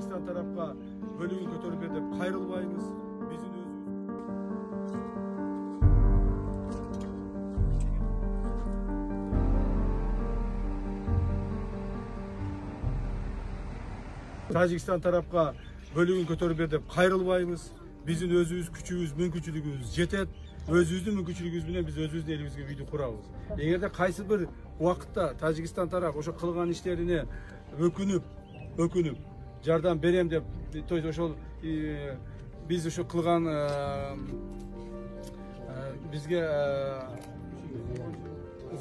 Tacikistan tarafqa bölüğün көтөрүлгөн деп кайрылбайбыз. Биздин Tacikistan tarafqa bölüğün көтөрүлгөн деп кайрылбайбыз. Биздин өзүбүз күчүбүз, мүмкүнчүлүгүбүз жетет. Өзүбүздүн мүмкүнчүлүгүбүз менен биз өзүбүздүн элибизге үйдү курабыз. Эгерде кайсы бир убакытта Тажикстан тарап ошо кылган иштерине өкүнүп жардам берем деп, то есть ошол биз ошо кылган бизге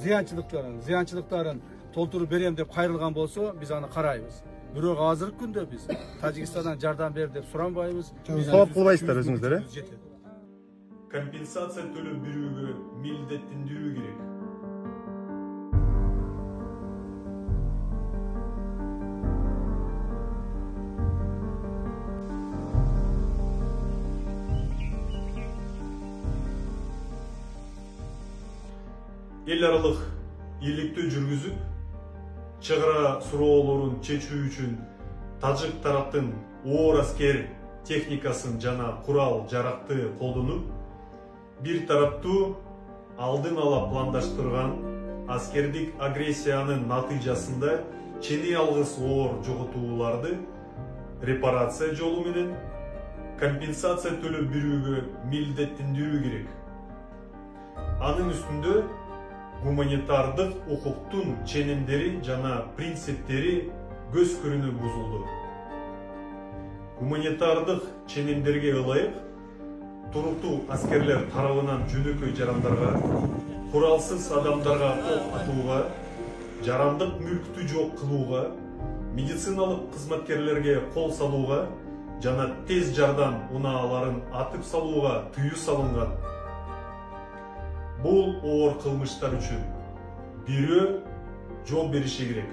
зыянчылыктарын толтуруп берем деп кайрылган болсо, биз аны карайбыз. Бирок азыркы күндө биз Тажикстандан жардам бер деп суранбайбыз. Талап кылбайсыздар өзүңүздөр, Компенсация төлөп берүүгө милдеттендирүү керек. Эл аралык иликтөө жүргүзүп, чыгара суроолорун чечүү үчүн тажик тараптын оор аскер техникасын жана курал жаракты колдонуп, бир тараптуу алдын ала пландаштырган аскердик агрессиянын натыйжасында чени алгыс оор жоготууларды репарация жолу менен компенсация төлөп берүүгө милдеттендирүү керек. Анын үстүндө гуманитардык укуктун ченемдери жана принциптери көз көрүнүп бузулду. Гуманитардык ченемдерге ылайык туруктуу аскерлер тарабынан жөнөкөй жарандарга, куралсыз адамдарга ок атууга, жарандык мүлктү жок кылууга, медициналык кызматкерлерге кол салууга жана тез жардам унааларын атып салууга тыюу салынган. Бул оор кылмыштар үчүн бирөө жооп бериши керек.